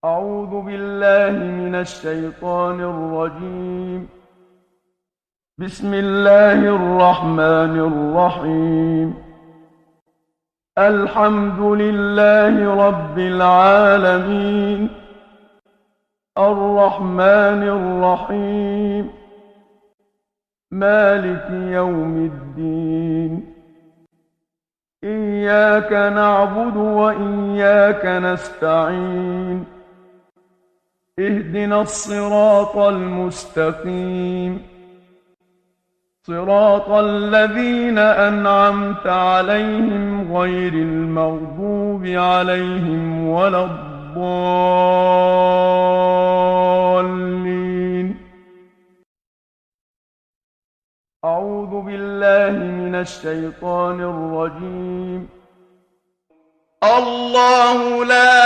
أعوذ بالله من الشيطان الرجيم. بسم الله الرحمن الرحيم. الحمد لله رب العالمين، الرحمن الرحيم، مالك يوم الدين. إياك نعبد وإياك نستعين. اهدنا الصراط المستقيم، صراط الذين أنعمت عليهم غير المغضوب عليهم ولا الضالين. أعوذ بالله من الشيطان الرجيم. الله لا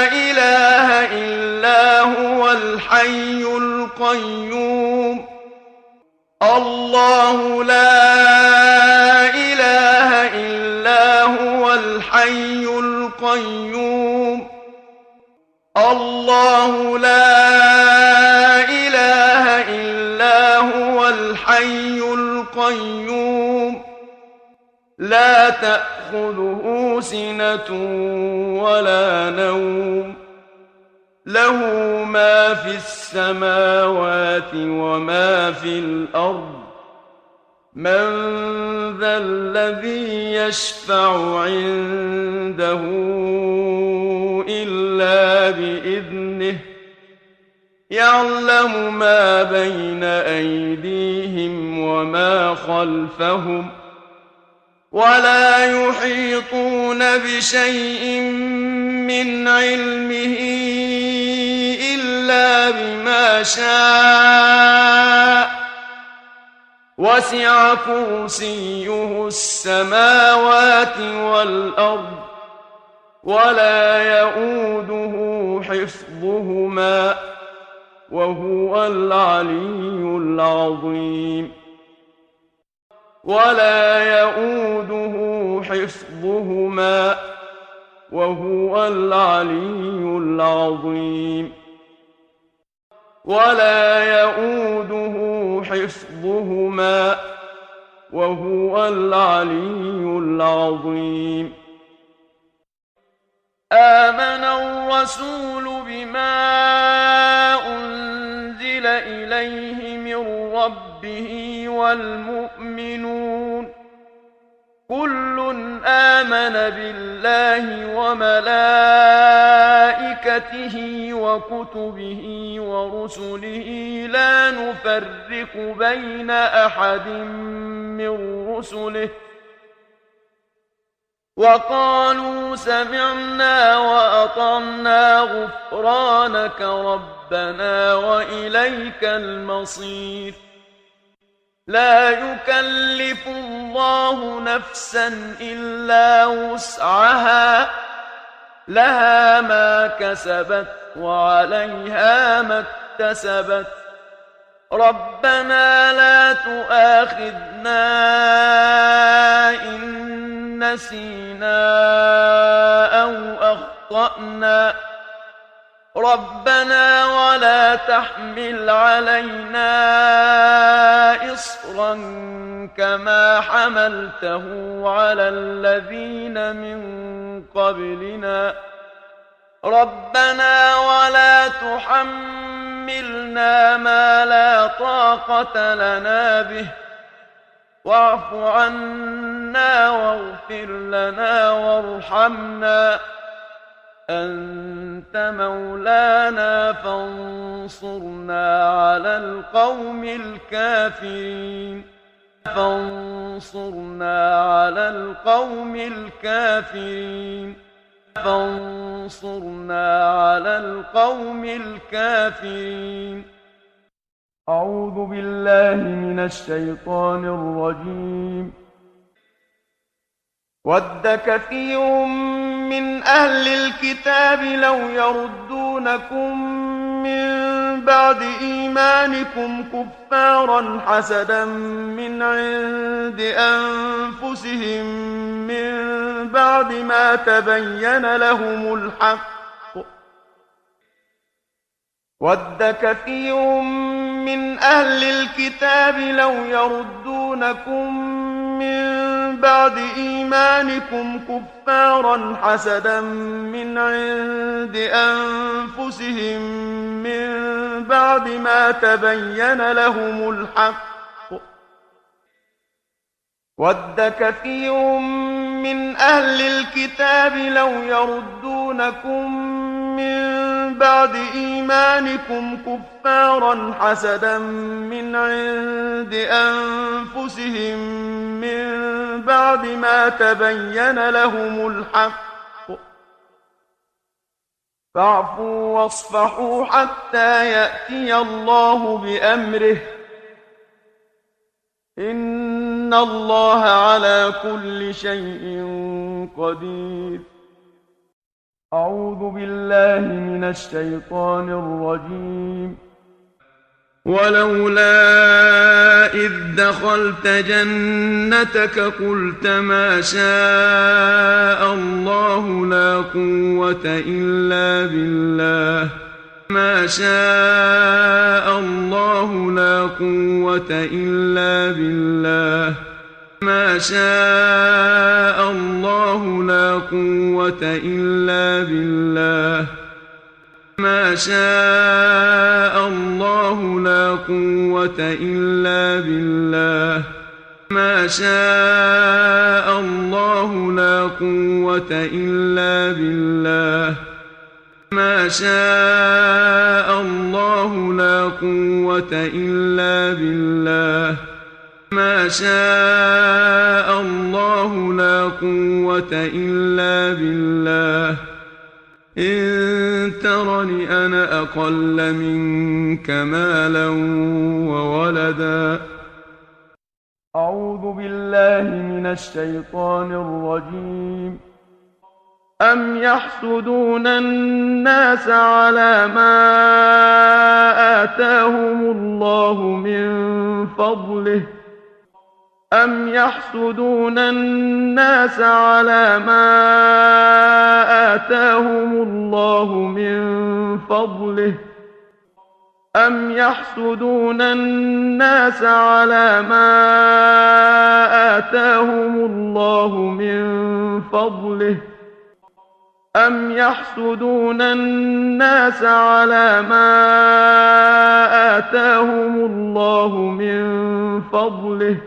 إله إلا هو الحي القيوم. الله لا إله إلا هو الحي القيوم. الله لا إله إلا هو الحي القيوم. لا تأخذه سنة ولا نوم، له ما في السماوات وما في الأرض. من ذا الذي يشفع عنده إلا بإذنه؟ يعلم ما بين أيديهم وما خلفهم، ولا يحيطون بشيء من علمه إلا بما شاء. وسع كرسيه السماوات والأرض، ولا يئوده حفظهما، وهو العلي العظيم. ولا يئوده حفظهما، وهو العلي العظيم. ولا يئوده حفظهما، وهو العلي العظيم. آمن الرسول بما أنزل إليه من ربه والمؤمنون كل آمن بالله وملائكته وكتبه ورسله لا نفرق بين أحد من رسله، وقالوا سمعنا وأطعنا غفرانك ربنا وإليك المصير. لا يكلف الله نفسا إلا وسعها، لها ما كسبت وعليها ما اكتسبت. ربنا لا تؤاخذنا إن نسينا أو أخطأنا. ربنا ولا تحمل علينا إصرا كما حملته على الذين من قبلنا. ربنا ولا تحملنا ما لا طاقة لنا به، واعف عنا واغفر لنا وارحمنا، أنت مولانا فانصرنا على القوم الكافرين. فانصرنا على القوم الكافرين. فانصرنا على القوم الكافرين. أعوذ بالله من الشيطان الرجيم. ود كثير من أهل الكتاب لو يردونكم من بعد إيمانكم كفارا حسدا من عند أنفسهم من بعد ما تبين لهم الحق ود كثير من أهل الكتاب لو يردونكم من بعد إيمانكم كفارا حسدا من عند أنفسهم من بعد ما تبين لهم الحق. ود كثير من أهل الكتاب لو يردونكم من بعد إيمانكم كفارا حسدا من عند أنفسهم من بعد ما تبين لهم الحق، فاعفوا واصفحوا حتى يأتي الله بأمره، إن الله على كل شيء قدير. أعوذ بالله من الشيطان الرجيم. ولولا إذ دخلت جنتك قلت ما شاء الله لا قوة إلا بالله، ما شاء الله لا قوة إلا بالله، ما شاء الله لا قوة إلا بالله، ما شاء الله لا قوة إلا بالله، ما شاء الله لا قوة إلا بالله، ما شاء الله لا قوة إلا بالله، ما شاء الله لا قوة إلا بالله. إن ترني أنا أقل منك مالا وولدا. أعوذ بالله من الشيطان الرجيم. أم يحسدون الناس على ما آتاهم الله من فضله، أم يحسدون الناس على ما آتاهم الله من فضله، أم يحسدون الناس على ما آتاهم الله من فضله، أم يحسدون الناس على ما آتاهم الله من فضله،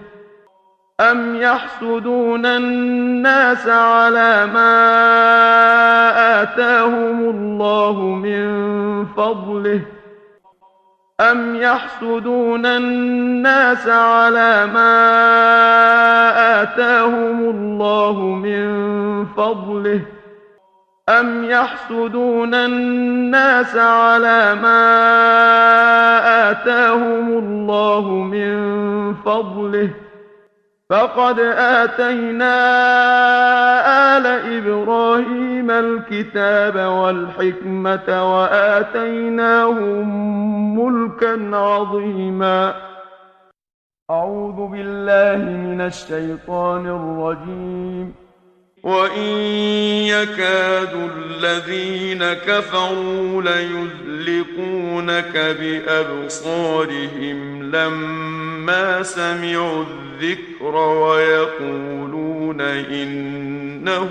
أم يحسدون الناس على ما آتاهم الله من فضله، أم يحسدون الناس على ما آتاهم الله من فضله، أم يحسدون الناس على ما آتاهم الله من فضله، فقد آتينا آل إبراهيم الكتاب والحكمة وآتيناهم ملكا عظيما. أعوذ بالله من الشيطان الرجيم. وإن يكاد الذين كفروا ليزلقونك بأبصارهم لما سمعوا الذكر ويقولون إنه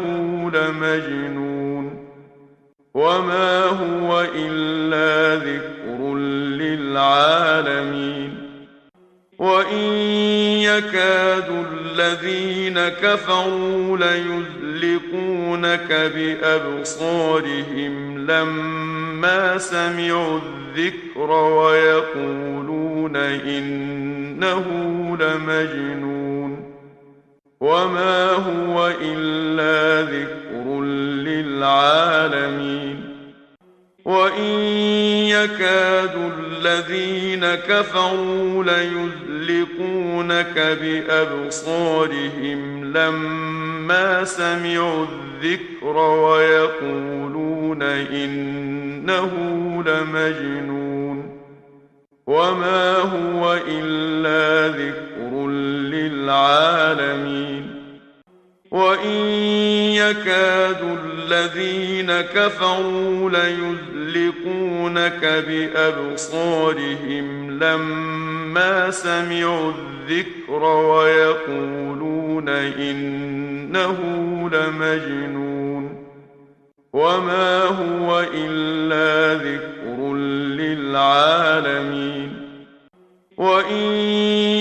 لمجنون وما هو إلا ذكر للعالمين. وإن يكاد الذين كفروا ليزلقونك بأبصارهم لما سمعوا الذكر ويقولون إنه لمجنون وما هو إلا ذكر للعالمين. وإن يكاد الذين كفروا ليزلقونك بأبصارهم لما سمعوا الذكر ويقولون إنه لمجنون وما هو إلا ذكر للعالمين. وإن يكاد الذين الذين كفروا ليزلقونك بأبصارهم لما سمعوا الذكر ويقولون إنه لمجنون وما هو إلا ذكر للعالمين وإن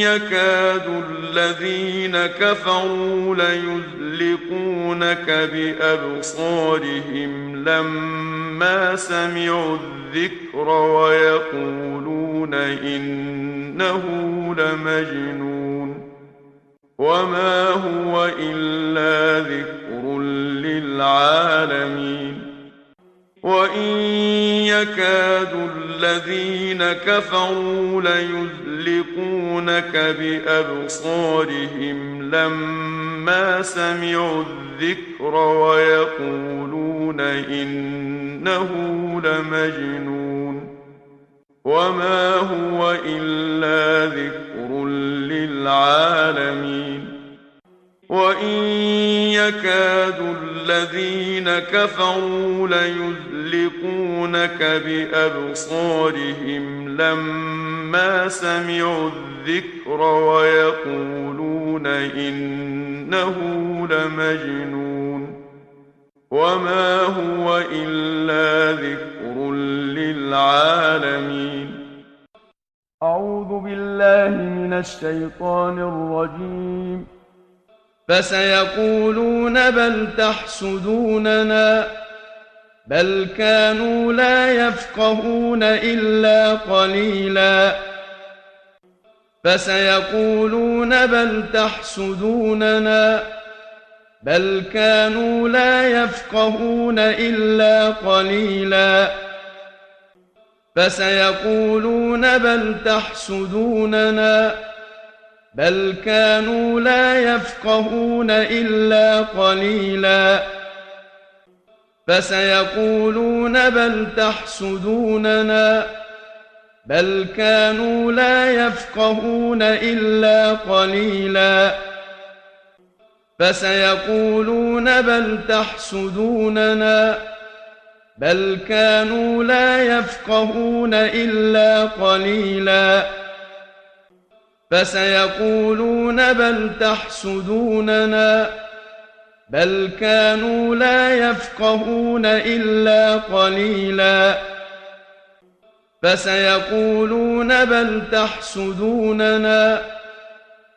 يكاد الذين كفروا ليزلقونك بأبصارهم لما سمعوا الذكر ويقولون إنه لمجنون وما هو إلا ذكر للعالمين وإن يكاد الذين كفروا ليزلقونك بأبصارهم لما سمعوا الذكر ويقولون إنه لمجنون وما هو إلا ذكر للعالمين وإن يكاد الذين كفروا ليزلقونك بأبصارهم لما سمعوا الذكر ويقولون إنه لمجنون وما هو إلا ذكر للعالمين. أعوذ بالله من الشيطان الرجيم. فسيقولون بل تحسدوننا بل كانوا لا يفقهون إلا قليلا. فسيقولون بل تحسدوننا بل كانوا لا يفقهون إلا قليلا. فسيقولون بل تحسدوننا بل كانوا لا يفقهون إلا قليلا. فسيقولون بل تحسدوننا بل كانوا لا يفقهون إلا قليلا. فسيقولون بل تحسدوننا بل كانوا لا يفقهون إلا قليلا. فسيقولون بل تحسدوننا بل كانوا لا يفقهون إلا قليلا. فسيقولون بل تحسدوننا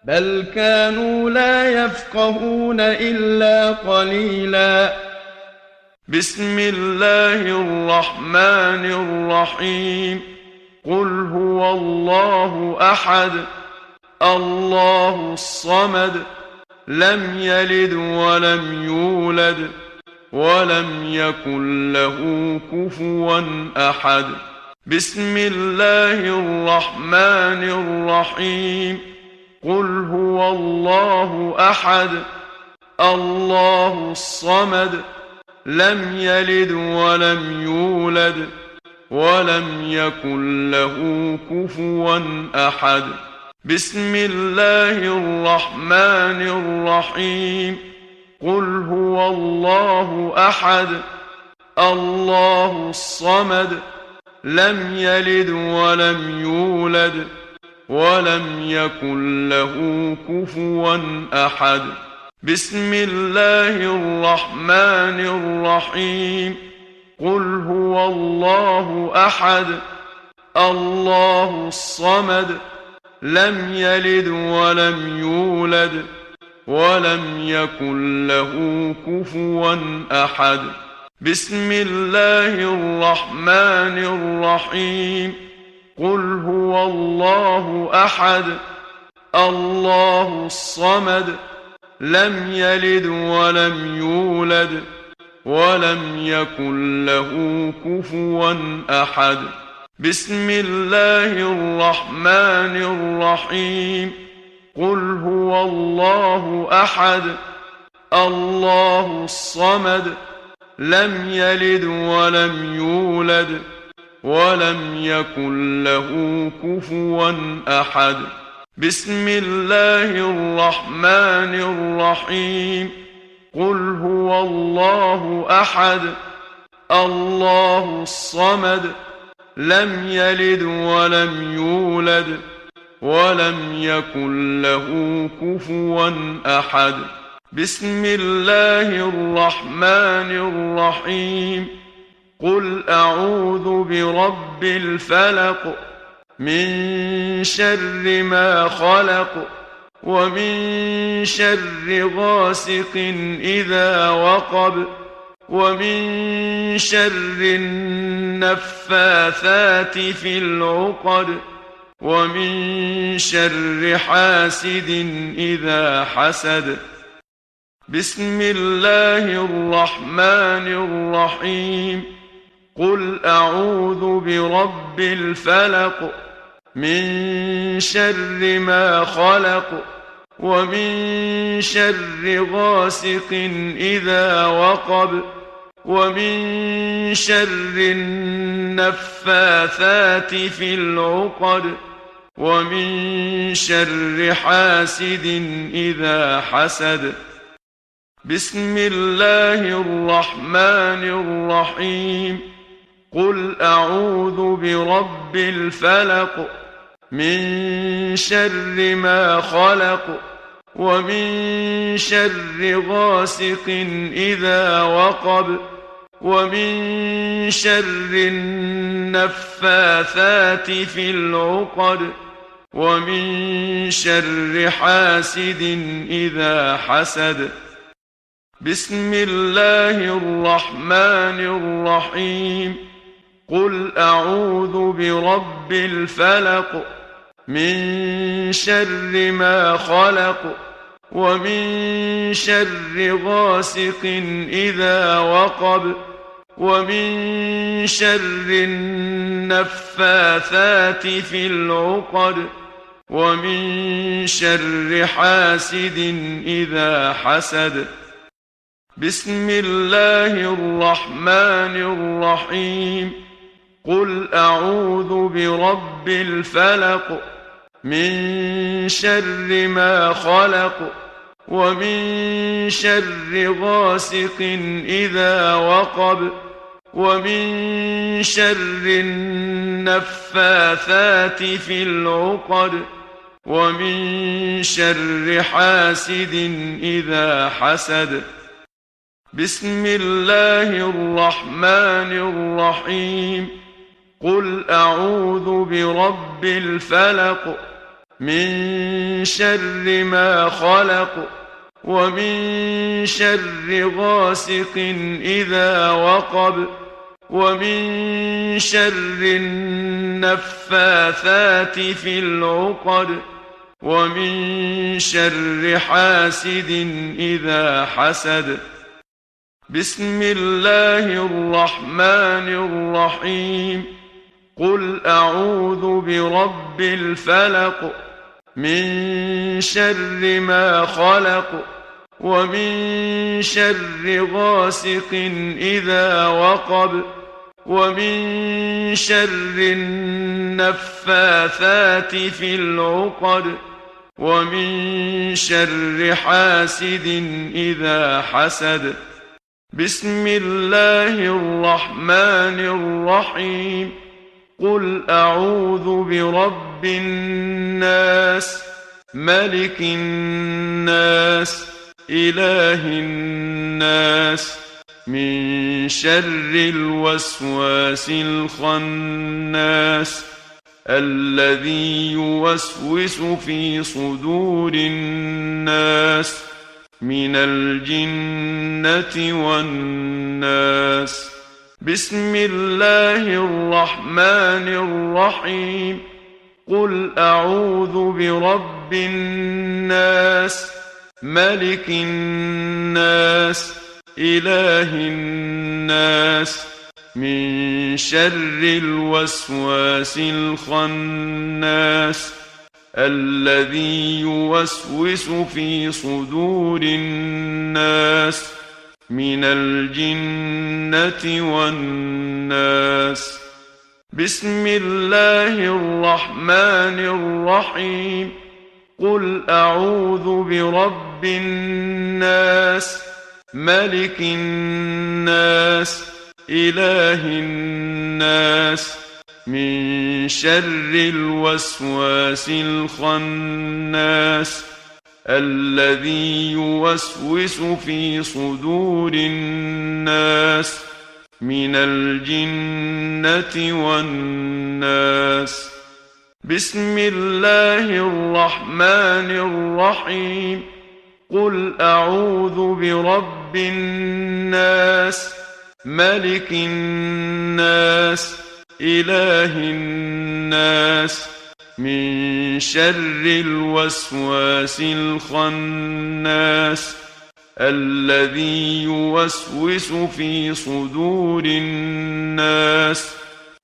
بل كانوا لا يفقهون إلا قليلا. بسم الله الرحمن الرحيم. قل هو الله أحد الله الصمد لم يلد ولم يولد ولم يكن له كفوا أحد. بسم الله الرحمن الرحيم. قل هو الله أحد الله الصمد لم يلد ولم يولد ولم يكن له كفوا أحد. بسم الله الرحمن الرحيم. قل هو الله أحد الله الصمد لم يلد ولم يولد ولم يكن له كفوا أحد. بسم الله الرحمن الرحيم. قل هو الله أحد الله الصمد لم يلد ولم يولد ولم يكن له كفوا أحد. بسم الله الرحمن الرحيم. قل هو الله أحد الله الصمد لم يلد ولم يولد ولم يكن له كفوا أحد. بسم الله الرحمن الرحيم. قل هو الله أحد الله الصمد لم يلد ولم يولد ولم يكن له كفوا أحد. بسم الله الرحمن الرحيم. قل هو الله أحد الله الصمد لم يلد ولم يولد ولم يكن له كفوا أحد بسم الله الرحمن الرحيم قل أعوذ برب الفلق من شر ما خلق ومن شر غاسق إذا وقب ومن شر النفاثات في العقد ومن شر حاسد إذا حسد بسم الله الرحمن الرحيم قل أعوذ برب الفلق من شر ما خلق ومن شر غاسق إذا وقب ومن شر النفاثات في العقد ومن شر حاسد إذا حسد بسم الله الرحمن الرحيم قل أعوذ برب الفلق من شر ما خلق ومن شر غاسق إذا وقب ومن شر النفاثات في العقد ومن شر حاسد إذا حسد بسم الله الرحمن الرحيم قل أعوذ برب الفلق من شر ما خلق ومن شر غاسق إذا وقب ومن شر النفاثات في العقد ومن شر حاسد إذا حسد بسم الله الرحمن الرحيم قل أعوذ برب الفلق من شر ما خلق ومن شر غاسق إذا وقب ومن شر النفاثات في العقد ومن شر حاسد إذا حسد بسم الله الرحمن الرحيم قل أعوذ برب الفلق من شر ما خلق ومن شر غاسق إذا وقب ومن شر النفاثات في العقد ومن شر حاسد إذا حسد بسم الله الرحمن الرحيم قل أعوذ برب الفلق من شر ما خلق ومن شر غاسق إذا وقب ومن شر النفاثات في العقد ومن شر حاسد إذا حسد بسم الله الرحمن الرحيم قل أعوذ برب الناس ملك الناس إله الناس من شر الوسواس الخناس الذي يوسوس في صدور الناس من الجنة والناس بسم الله الرحمن الرحيم قل أعوذ برب الناس ملك الناس إله الناس من شر الوسواس الخناس الذي يوسوس في صدور الناس من الجنة والناس بسم الله الرحمن الرحيم قل أعوذ برب الناس ملك الناس إله الناس من شر الوسواس الخناس الذي يوسوس في صدور الناس من الجنة والناس. بسم الله الرحمن الرحيم. قل أعوذ برب الناس ملك الناس إله الناس من شر الوسواس الخناس الذي يوسوس في صدور الناس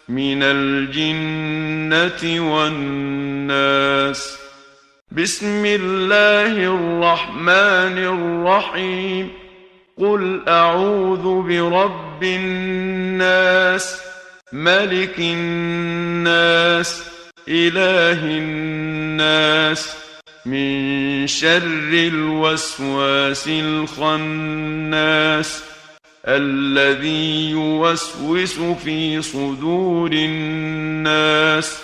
من الجنة والناس. بسم الله الرحمن الرحيم. قل أعوذ برب الناس ملك الناس إله الناس من شر الوسواس الخناس الذي يوسوس في صدور الناس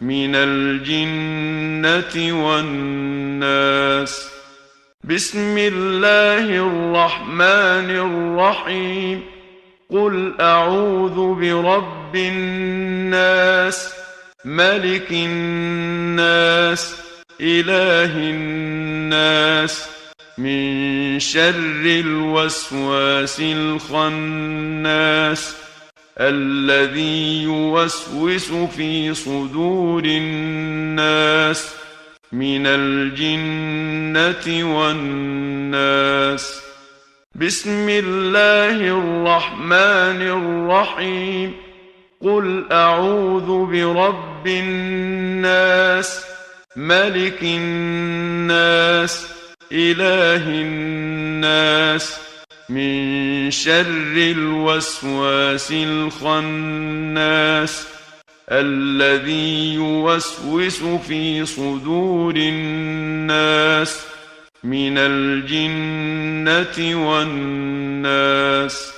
من الجنة والناس. بسم الله الرحمن الرحيم. قل أعوذ برب الناس ملك الناس إله الناس من شر الوسواس الخناس الذي يوسوس في صدور الناس من الجنة والناس. بسم الله الرحمن الرحيم. قل أعوذ برب الناس ملك الناس إله الناس من شر الوسواس الخناس الذي يوسوس في صدور الناس من الجنة والناس.